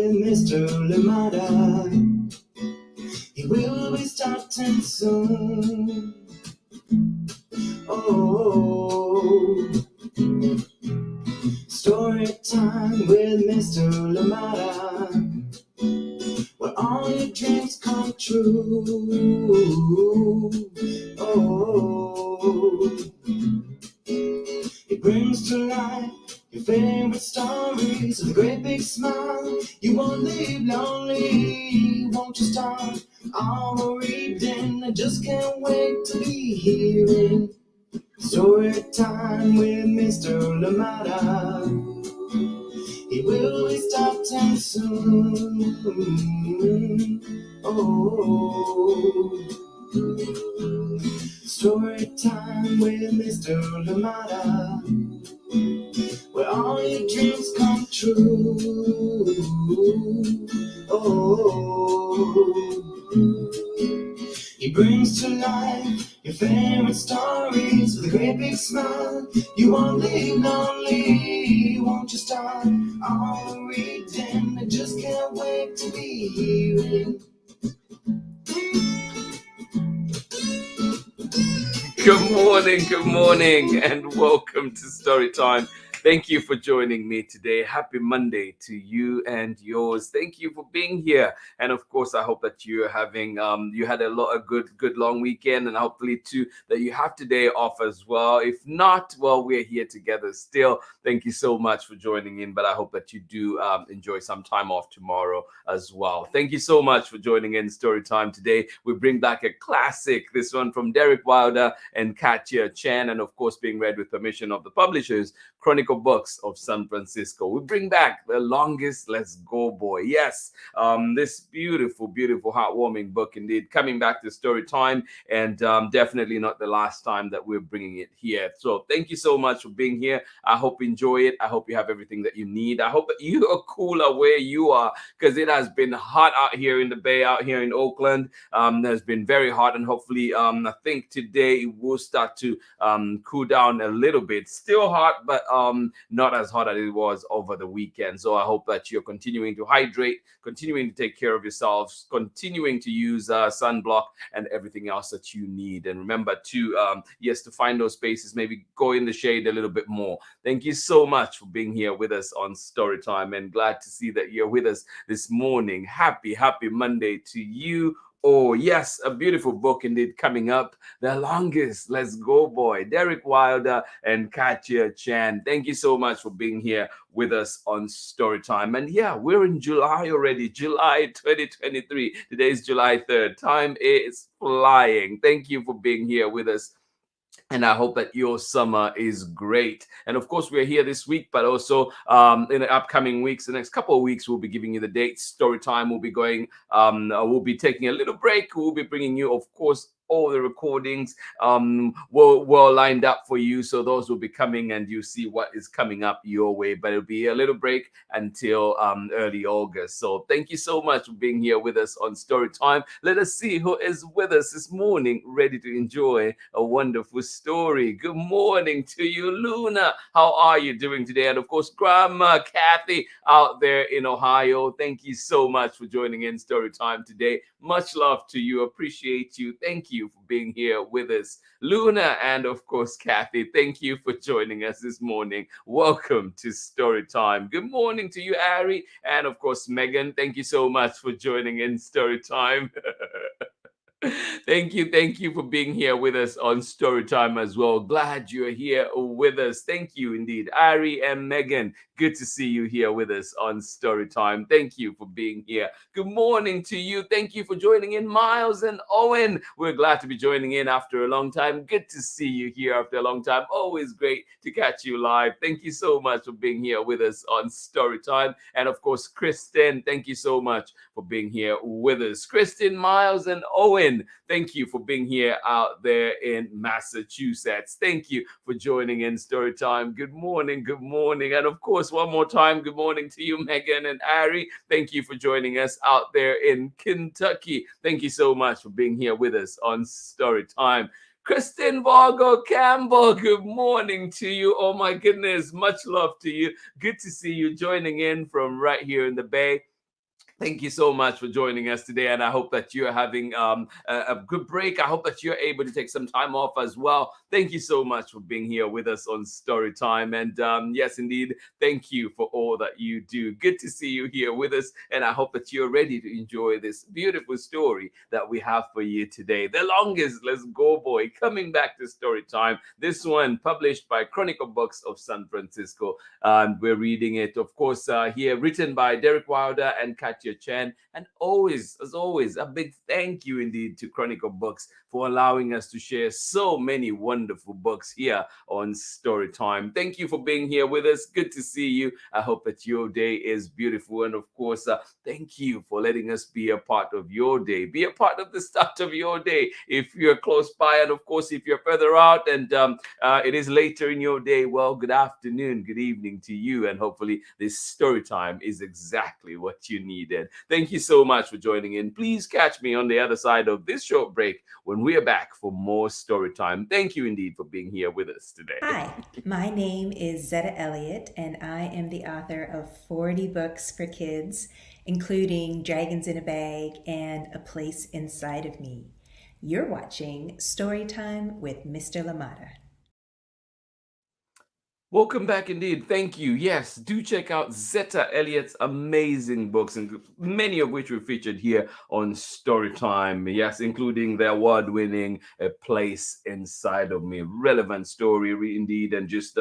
with Mr. Lamada. He will be starting soon. Oh, story time with Mr. Lamada, where all your dreams come true. Oh, it brings to life your favorite stories with a great big smile. You won't leave lonely, won't you start all reading? I just can't wait to be hearing story time with Mr. Lamada. He will be starting soon. Oh, story time with Mr. Lamada, where all your dreams come true. Oh, he brings to life your favorite stories with a great big smile. You won't leave lonely, won't you start all reading? I just can't wait to be hearing. Good morning, and welcome to Storytime. Thank you for joining me today. Happy Monday to you and yours. Thank you for being here. And of course, I hope that you're having, you had a lot of good long weekend, and hopefully too that you have today off as well. If not, well, we're here together still. Thank you so much for joining in, but I hope that you do enjoy some time off tomorrow as well. Thank you so much for joining in Storytime today. We bring back a classic, this one from DERICK WILDER and CATIA CHIEN, and of course being read with permission of the publishers, Chronicle Books of San Francisco. We bring back The Longest Let's Go Boy. Yes, this beautiful, heartwarming book indeed, coming back to story time, and definitely not the last time that we're bringing it here. So thank you so much for being here. I hope you enjoy it. I hope you have everything that you need. I hope that you are cooler where you are, because it has been hot out here in the Bay, out here in Oakland. There's been very hot, and hopefully I think today it will start to cool down a little bit. Still hot, but not as hot as it was over the weekend. So I hope that you're continuing to hydrate, continuing to take care of yourselves, continuing to use sunblock and everything else that you need. And remember to yes, to find those spaces, maybe go in the shade a little bit more. Thank you so much for being here with us on Storytime, and glad to see that you're with us this morning. Happy Monday to you. Oh, yes, a beautiful book indeed coming up. The Longest Let's Go Boy, DERICK WILDER and CATIA CHIEN. Thank you so much for being here with us on Storytime. And yeah, we're in July already, July 2023. Today is July 3rd. Time is flying. Thank you for being here with us, and I hope that your summer is great. And of course, we're here this week, but also in the upcoming weeks, the next couple of weeks, we'll be giving you the dates. Story time will be going, we'll be taking a little break. We'll be bringing you, of course, all the recordings were lined up for you, so those will be coming, and you see what is coming up your way. But it'll be a little break until early August. So thank you so much for being here with us on Storytime. Let us see who is with us this morning, ready to enjoy a wonderful story. Good morning to you, Luna. How are you doing today? And of course, Grandma Kathy out there in Ohio. Thank you so much for joining in Storytime today. Much love to you. Appreciate you. Thank you for being here with us, Luna, and of course, Kathy. Thank you for joining us this morning. Welcome to Storytime. Good morning to you, Ari, and of course, Megan. Thank you so much for joining in Storytime. Thank you for being here with us on Storytime as well. Glad you're here with us. Thank you indeed, Ari and Megan. Good to see you here with us on Storytime. Thank you for being here. Good morning to you. Thank you for joining in, Miles and Owen. We're glad to be joining in after a long time. Good to see you here after a long time. Always great to catch you live. Thank you so much for being here with us on Storytime. And of course, Kristen, thank you so much for being here with us. Kristen, Miles, and Owen, thank you for being here out there in Massachusetts. Thank you for joining in Storytime. Good morning. And of course, one more time, good morning to you, Megan and Ari. Thank you for joining us out there in Kentucky. Thank you so much for being here with us on Storytime. Kristen Vargo Campbell, good morning to you. Oh my goodness, much love to you. Good to see you joining in from right here in the Bay. Thank you so much for joining us today, and I hope that you're having a good break. I hope that you're able to take some time off as well. Thank you so much for being here with us on Story Time, and yes, indeed, thank you for all that you do. Good to see you here with us, and I hope that you're ready to enjoy this beautiful story that we have for you today. The Longest Let's Go Boy, coming back to Story Time. This one published by Chronicle Books of San Francisco. And we're reading it, of course, here, written by Derrick Wilder and Katia Chen. And always, as always, a big thank you indeed to Chronicle Books for allowing us to share so many wonderful books here on Storytime. Thank you for being here with us. Good to see you. I hope that your day is beautiful. And of course, thank you for letting us be a part of your day. Be a part of the start of your day if you're close by. And of course, if you're further out and it is later in your day, well, good afternoon, good evening to you. And hopefully this story time is exactly what you needed. Thank you so much for joining in. Please catch me on the other side of this short break when we are back for more story time. Thank you indeed for being here with us today. Hi, my name is Zetta Elliott, and I am the author of 40 books for kids, including Dragons in a Bag and A Place Inside of Me. You're watching Storytime with Mr. Lamata. Welcome back indeed. Thank you. Yes, do check out Zetta Elliott's amazing books, and many of which we featured here on Storytime. Yes, including the award-winning A Place Inside of Me. Relevant story, indeed, and just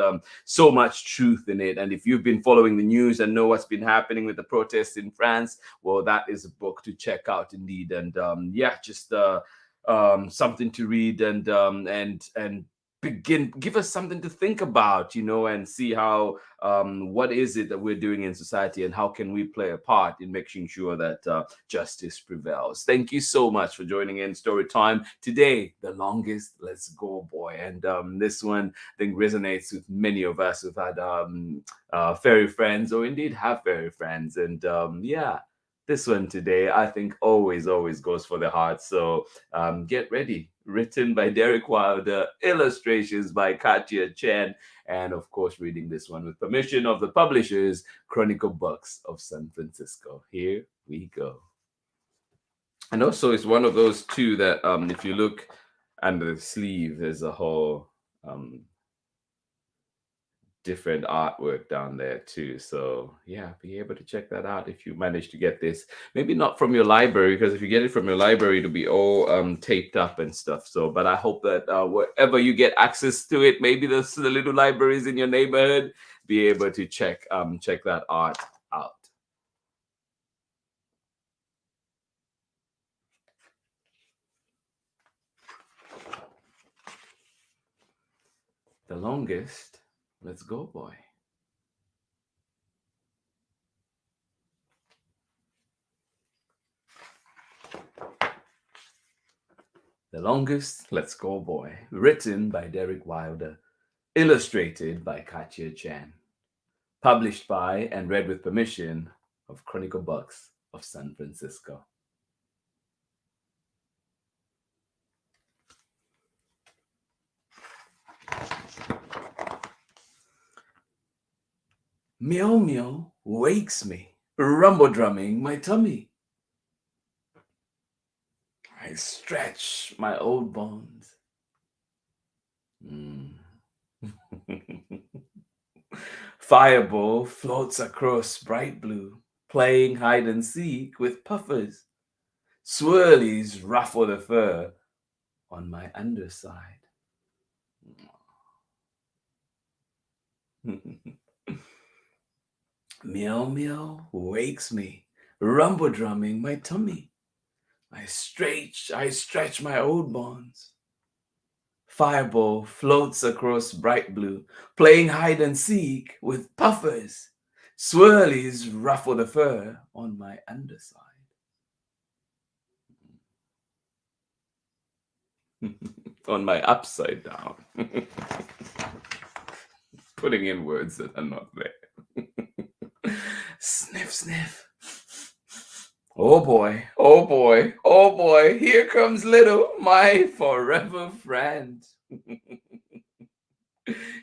so much truth in it. And if you've been following the news and know what's been happening with the protests in France, well, that is a book to check out indeed. And yeah, just something to read and give us something to think about, and see how what is it that we're doing in society and how can we play a part in making sure that justice prevails. Thank you so much for joining in Story Time today. The Longest Let's Go Boy, and this one I think resonates with many of us who've had fairy friends or indeed have fairy friends, and yeah, this one today I think always goes for the heart. So get ready. Written by Derrick Wilder, illustrations by Katia Chen, and of course, reading this one with permission of the publishers, Chronicle Books of San Francisco. Here we go. And also, it's one of those two that, if you look under the sleeve, there's a whole different artwork down there too. So yeah, be able to check that out if you manage to get this. Maybe not from your library, because if you get it from your library, it'll be all taped up and stuff. So, but I hope that wherever you get access to it, maybe the little libraries in your neighborhood, be able to check that art out. The Longest Let's Go Boy. The Longest Let's Go Boy, written by Derrick Wilder, illustrated by Katia Chen, published by and read with permission of Chronicle Books of San Francisco. Meow meow wakes me, rumble drumming my tummy. I stretch my old bones. Fireball floats across bright blue, playing hide and seek with puffers. Swirlies ruffle the fur on my underside. Meow meow wakes me, rumble drumming my tummy. I stretch my old bones. Fireball floats across bright blue, playing hide and seek with puffers. Swirlies ruffle the fur on my underside. On my upside down. Putting in words that are not there. Sniff, sniff. Oh boy, oh boy, oh boy, here comes little, my forever friend.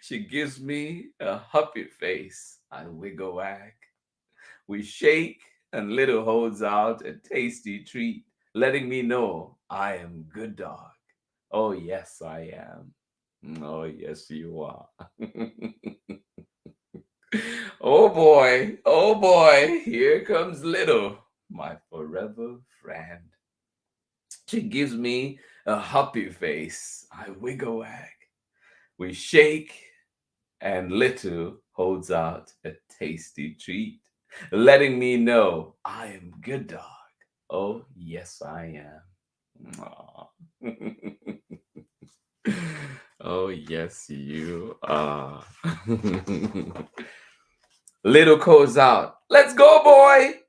She gives me a happy face. I wiggle wag. We shake and Little holds out a tasty treat, letting me know I am good dog. Oh, yes, I am. Oh, yes, you are. Oh boy, here comes Little, my forever friend. She gives me a happy face. I wiggle wag. We shake, and Little holds out a tasty treat, letting me know I am good dog. Oh, yes, I am. Aw. Oh, yes, you are. Little calls out, "Let's go, boy!"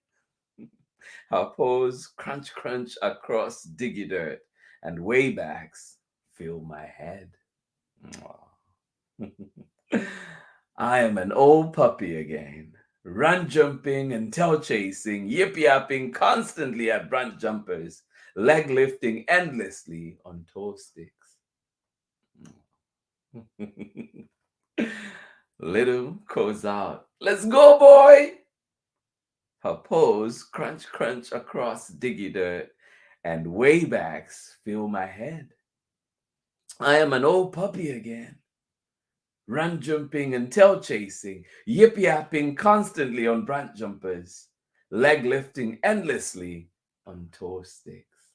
Her paws crunch, crunch across diggy dirt, and waybacks fill my head. Aw. I am an old puppy again, run jumping and tail chasing, yip yapping constantly at branch jumpers, leg lifting endlessly on toe sticks. Little calls out, "Let's go, boy!" Her paws crunch, crunch across diggy dirt, and waybacks fill my head. I am an old puppy again, run jumping and tail chasing, yip yapping constantly on branch jumpers, leg lifting endlessly on toe sticks.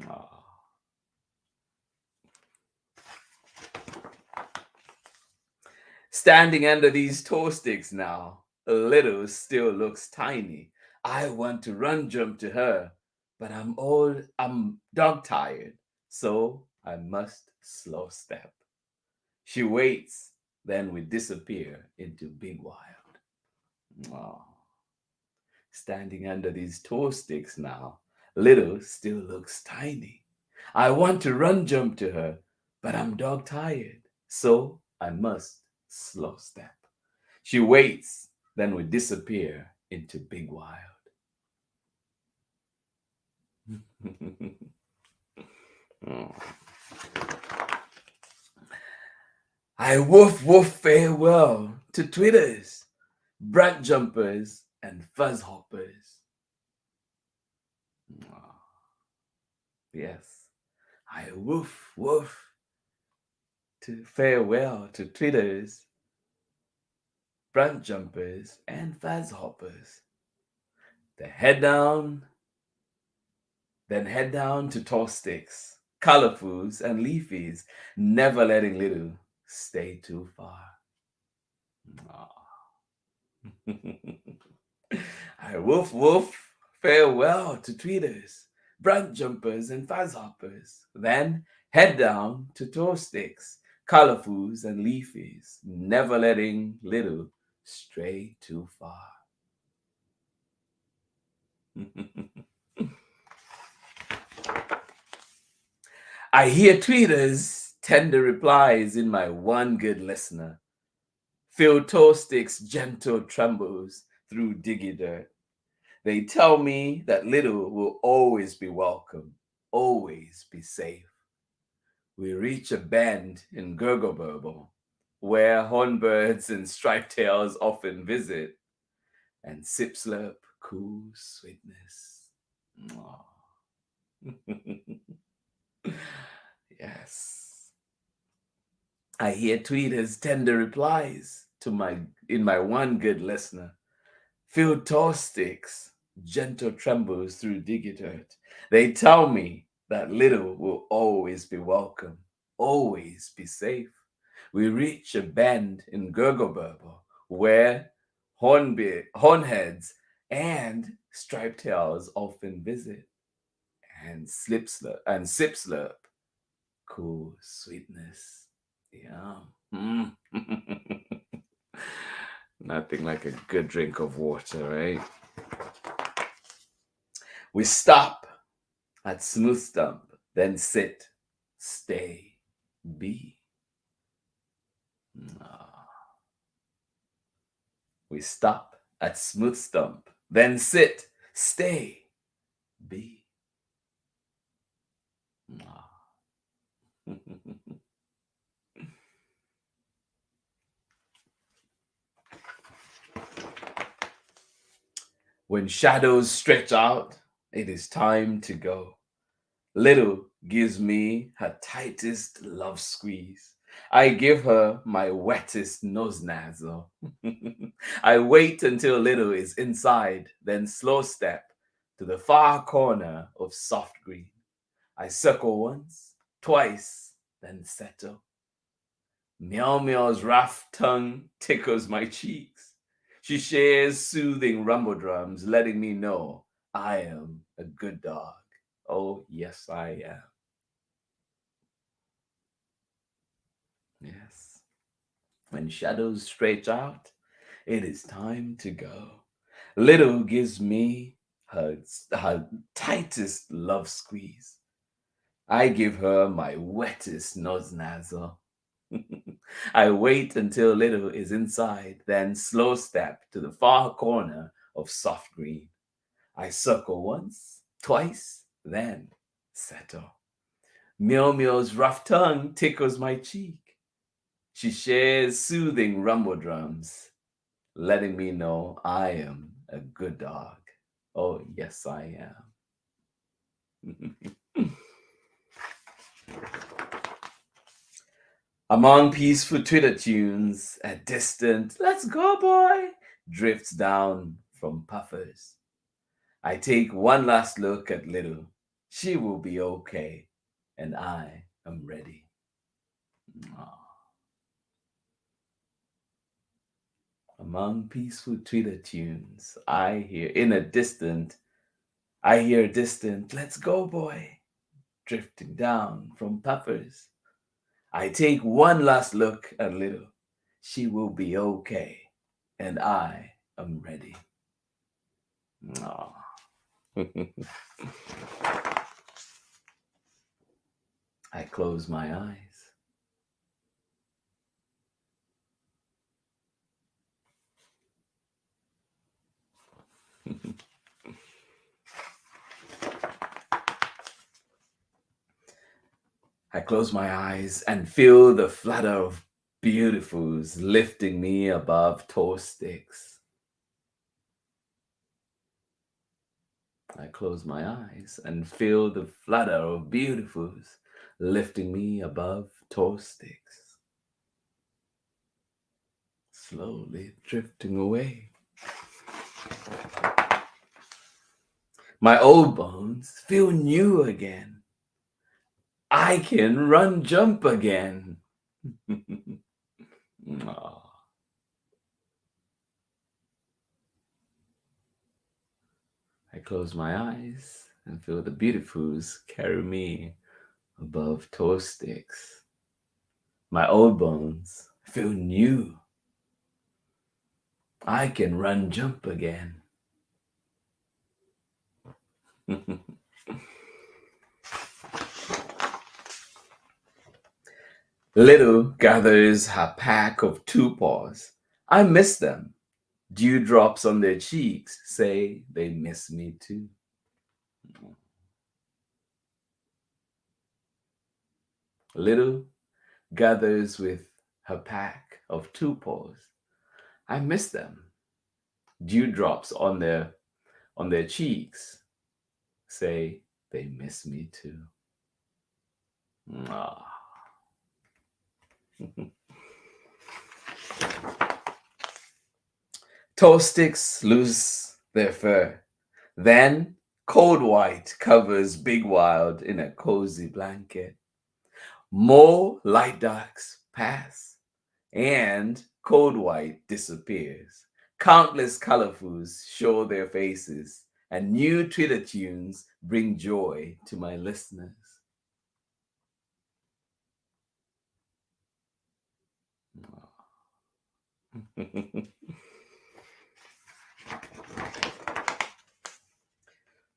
Aw. Standing under these toe sticks now, Little still looks tiny. I want to run jump to her, but I'm dog tired, so I must slow step. She waits, then we disappear into big wild. Aw. Standing under these toe sticks now, Little still looks tiny. I want to run jump to her, but I'm dog tired, so I must slow step. She waits, then we disappear into big wild. I woof woof farewell to twitters, branch jumpers, and fuzz hoppers. Yes, I woof woof to farewell to twitters, branch jumpers, and fuzz hoppers. Then head down to tall sticks, colorfuls, and leafies, never letting Little stay too far. Aw. I woof woof farewell to tweeters, branch jumpers, and fuzz hoppers. Then head down to tall sticks, colorfuls, and leafies, never letting Little stray too far. I hear tweeters' tender replies in my one good listener. Feel toe sticks' gentle trembles through diggy dirt. They tell me that Little will always be welcome, always be safe. We reach a bend in Gurgle Burble, where hornbirds and striped tails often visit, and sip slurp cool sweetness. Aw. Yes. I hear tweeters' tender replies in my one good listener. Feel tall sticks, gentle trembles through diggy dirt. They tell me that Little will always be welcome, always be safe. We reach a bend in Gurgle Burble where hornheads and striped tails often visit, and sip slurp, cool sweetness. Yum. Mm. Nothing like a good drink of water, right? We stop at Smooth Stump, then sit, stay, be. We stop at Smooth Stump, then sit, stay, be. When shadows stretch out, it is time to go. Little gives me her tightest love squeeze. I give her my wettest nose nazzle. I wait until Little is inside, then slow step to the far corner of soft green. I circle once, twice, then settle. Meow Meow's rough tongue tickles my cheeks. She shares soothing rumble drums, letting me know I am a good dog. Oh, yes, I am. Yes. When shadows stretch out, it is time to go. Little gives me her tightest love squeeze. I give her my wettest nose nazzle. I wait until Little is inside, then slow step to the far corner of soft green. I circle once, twice, then settle. Meow Meow's rough tongue tickles my cheek. She shares soothing rumble drums, letting me know I am a good dog. Oh, yes, I am. Among peaceful Twitter tunes, a distant "Let's go, boy" drifts down from puffers. I take one last look at Little. She will be okay, and I am ready. Aw. Among peaceful Twitter tunes, I hear a distant "Let's go, boy" drifting down from puffers. I take one last look at Little. She will be okay, and I am ready. Aw. I close my eyes. I close my eyes and feel the flutter of beautifuls lifting me above toe sticks. I close my eyes and feel the flutter of beautifuls lifting me above toe sticks. Slowly drifting away. My old bones feel new again. I can run, jump again. Aw. I close my eyes and feel the beautifuls carry me above toe sticks. My old bones feel new. I can run, jump again. Little gathers her pack of two paws. I miss them. Dewdrops on their cheeks say they miss me too. Little gathers with her pack of two paws. I miss them. Dewdrops on their cheeks say they miss me too. Ah. Toe sticks lose their fur. Then Cold White covers Big Wild in a cozy blanket. More light darks pass, and Cold White disappears. Countless colorfuls show their faces, and new Twitter tunes bring joy to my listeners.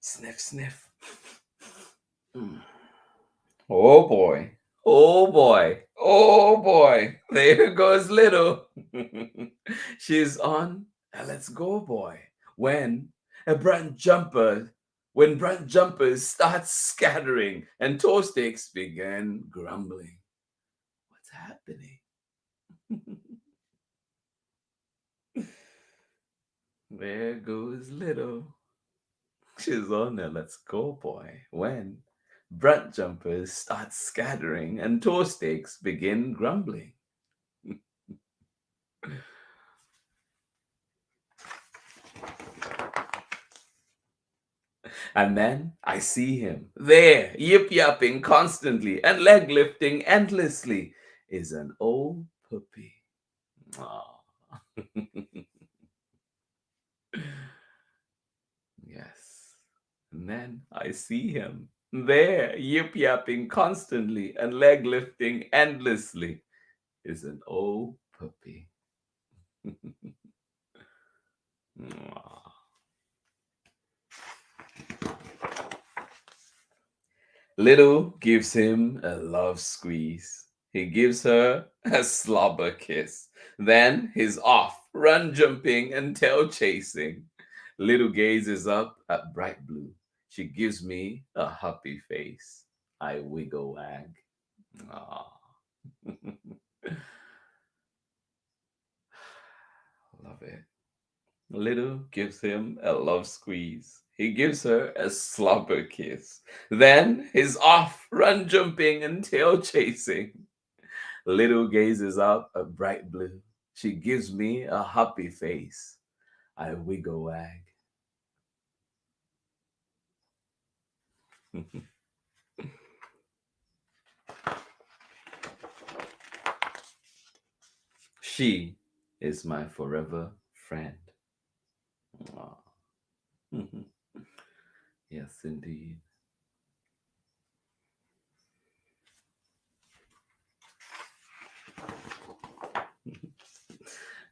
Sniff, sniff. Oh boy. Oh boy. Oh boy. There goes Little. She's on a let's go boy. When brand jumpers start scattering and toe sticks begin grumbling. What's happening? There goes little. She's on a let's go boy. When brunch jumpers start scattering and toast steaks begin grumbling. And then I see him there, yip yapping constantly and leg lifting endlessly, is an old puppy. Aw. Yes. And then I see him there, yip yapping constantly and leg lifting endlessly, is an old puppy. Aw. Little gives him a love squeeze. He gives her a slobber kiss. Then he's off, run jumping and tail chasing. Little gazes up at bright blue. She gives me a happy face. I wiggle wag. Aw. Love it. Little gives him a love squeeze. He gives her a slobber kiss. Then he's off, run jumping and tail chasing. Little gazes up at bright blue. She gives me a happy face. I wiggle wag. She is my forever friend. Aw. Yes, indeed.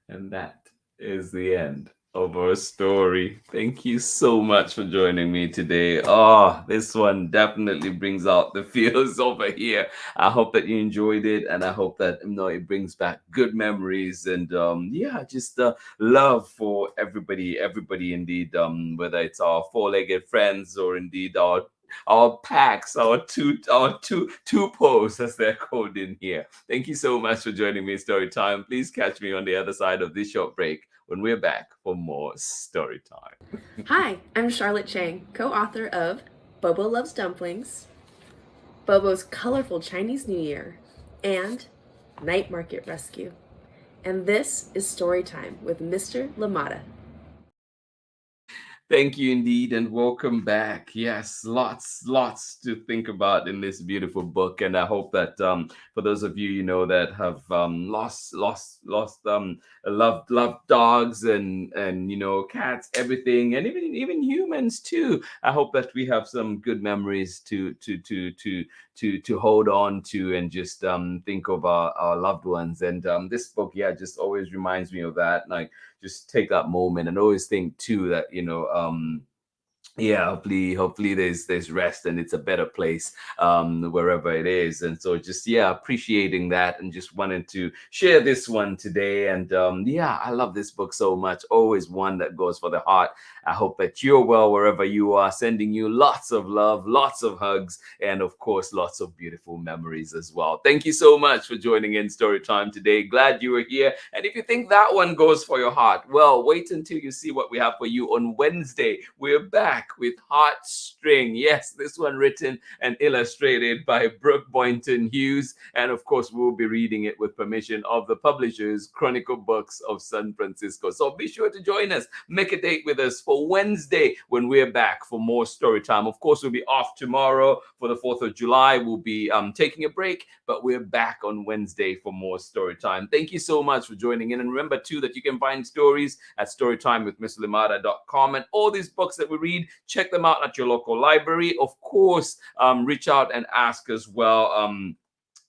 And that is the end of our story. Thank you so much for joining me today. Oh, this one definitely brings out the feels over here. I hope that you enjoyed it, and I hope that it brings back good memories and yeah, just love for everybody indeed. Whether it's our four-legged friends or indeed our packs, our two posts as they're called in here. Thank you so much for joining me in Story Time. Please catch me on the other side of this short break when we're back for more Story Time. Hi, I'm Charlotte Chang, co-author of Bobo Loves Dumplings, Bobo's Colorful Chinese New Year, and Night Market Rescue. And this is Story Time with Mr. Lamada. Thank you indeed, and welcome back. Yes, lots to think about in this beautiful book, and I hope that for those of you that have lost loved dogs and cats, everything, and even humans too. I hope that we have some good memories to hold on to and just think of our loved ones. And this book, yeah, just always reminds me of that. Like, just take that moment and always think too that yeah, hopefully there's rest and it's a better place wherever it is. And so just, yeah, appreciating that and just wanting to share this one today. And yeah, I love this book so much. Always one that goes for the heart. I hope that you're well wherever you are. Sending you lots of love, lots of hugs, and of course lots of beautiful memories as well. Thank you so much for joining in Story Time today. Glad you were here. And if you think that one goes for your heart, well, wait until you see what we have for you on Wednesday. We're back with Heartstring. Yes, this one written and illustrated by Brooke Boynton Hughes. And of course, we'll be reading it with permission of the publishers, Chronicle Books of San Francisco. So be sure to join us. Make a date with us for Wednesday when we're back for more story time. Of course, we'll be off tomorrow for the 4th of July. We'll be taking a break, but we're back on Wednesday for more story time. Thank you so much for joining in. And remember, too, that you can find stories at storytimewithmrlamada.com. And all these books that we read, check them out at your local library. Of course, reach out and ask as well.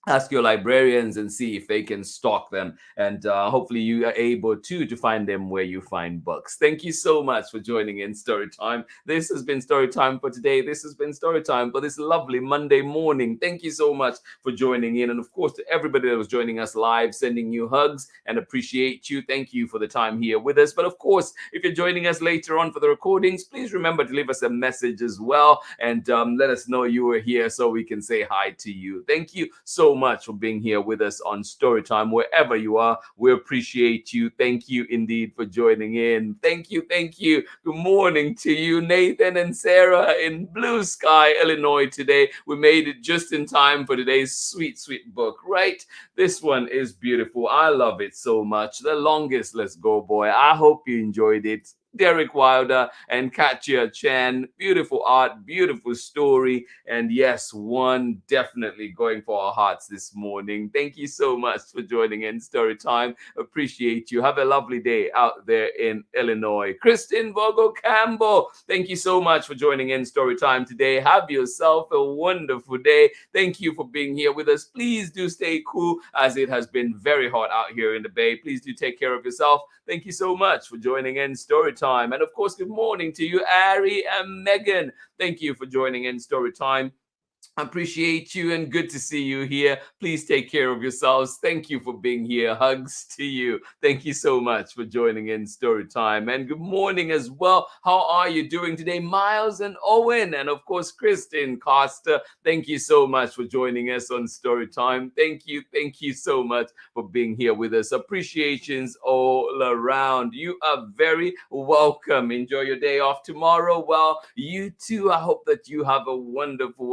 Ask your librarians and see if they can stock them. And hopefully you are able to find them where you find books. Thank you so much for joining in Story Time. This has been Story Time for today. This has been Story Time for this lovely Monday morning. Thank you so much for joining in. And of course, to everybody that was joining us live, sending you hugs and appreciate you. Thank you for the time here with us. But of course, if you're joining us later on for the recordings, please remember to leave us a message as well. And let us know you were here so we can say hi to you. Thank you so much for being here with us on Storytime. Wherever you are, we appreciate you. Thank you indeed for joining in. Thank you. Good morning to you, Nathan and Sarah in Blue Sky, Illinois today. We made it just in time for today's sweet book, right? This one is beautiful. I love it so much. The Longest Let's Go Boy. I hope you enjoyed it. Derrick Wilder and CATIA Chien. Beautiful art, beautiful story, and yes, one definitely going for our hearts this morning. Thank you so much for joining in Storytime. Appreciate you. Have a lovely day out there in Illinois. Kristen Vogel Campbell, thank you so much for joining in Storytime today. Have yourself a wonderful day. Thank you for being here with us. Please do stay cool as it has been very hot out here in the Bay. Please do take care of yourself. Thank you so much for joining in Storytime. And of course, good morning to you, Ari and Megan. Thank you for joining in Storytime. I appreciate you and good to see you here. Please take care of yourselves. Thank you for being here. Hugs to you. Thank you so much for joining in Storytime. And good morning as well. How are you doing today? Miles and Owen. And of course, Kristen Costa. Thank you so much for joining us on Storytime. Thank you. Thank you so much for being here with us. Appreciations all around. You are very welcome. Enjoy your day off tomorrow. Well, you too. I hope that you have a wonderful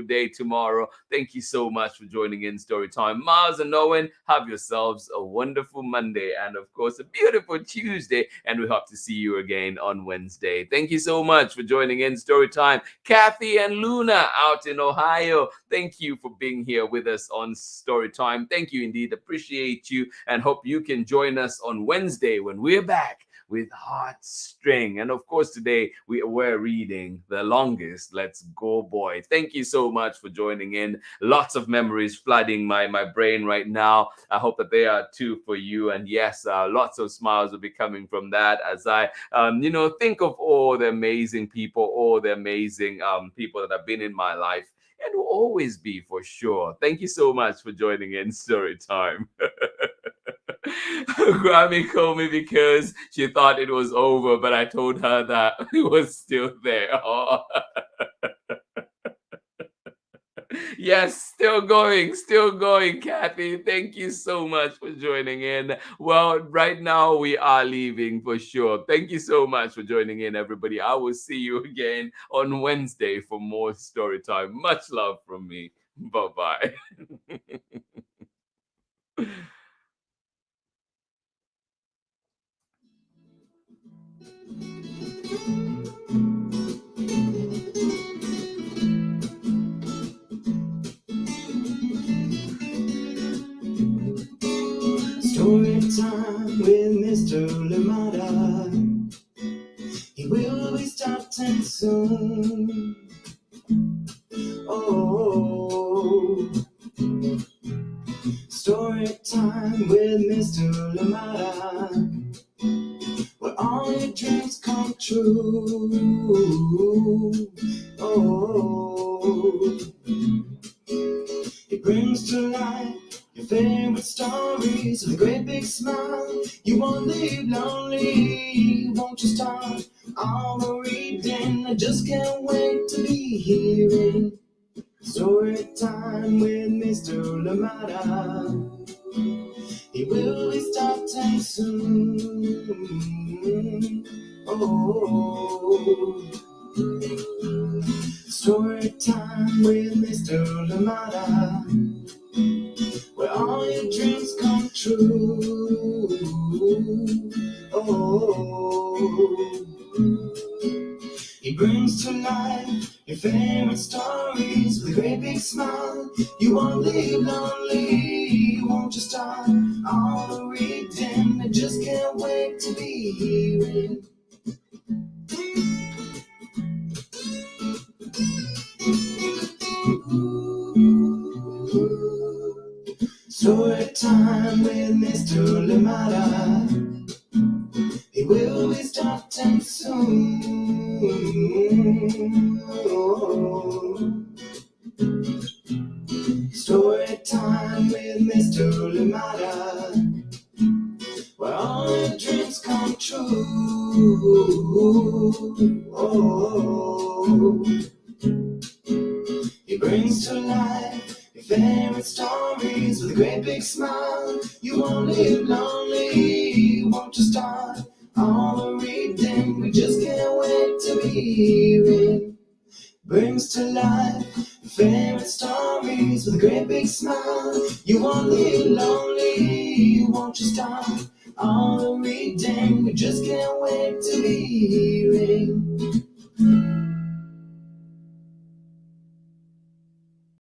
day tomorrow. Thank you so much for joining in Storytime. Miles and Owen, have yourselves a wonderful Monday and of course a beautiful Tuesday, and we hope to see you again on Wednesday. Thank you so much for joining in Storytime. Kathy and Luna out in Ohio, thank you for being here with us on Storytime. Thank you indeed. Appreciate you and hope you can join us on Wednesday when we're back with Heartstring. And of course, today we're reading The Longest Let's Go Boy. Thank you so much for joining in. Lots of memories flooding my brain right now. I hope that they are too for you. And yes, lots of smiles will be coming from that as I, think of all the amazing people, all the amazing people that have been in my life and will always be for sure. Thank you so much for joining in Storytime. Grammy called me because she thought it was over, but I told her that it was still there. Oh. Yes, still going, Kathy. Thank you so much for joining in. Well, right now we are leaving for sure. Thank you so much for joining in, everybody. I will see you again on Wednesday for more Storytime. Much love from me. Bye-bye. Story time with Mr. Lamada. He will be starting soon. Oh, story time with Mr. Lamada, where all your dreams come true. Oh, he brings to life your favorite stories with a great big smile. You won't leave lonely, won't you start all the reading? I just can't wait to be hearing story time with Mr. Lamada. He will be starting soon. Oh, story time with Mr. Lamada, where all your dreams come true. Oh, he brings to life your favorite stories with a great big smile. You won't leave lonely, won't you start all the reading? I just can't wait to be hearing story time with Mr. Lamada. He will be starting soon. Oh, story time with Mr. Lamada, where all your dreams come true. Oh, he brings to life your favorite stories with a great big smile. You won't live lonely, won't you start all the reading? We just can't wait to be hearing. Brings to life your favorite stories with a great big smile. You won't live lonely, won't you start all the reading? We just can't wait to be hearing.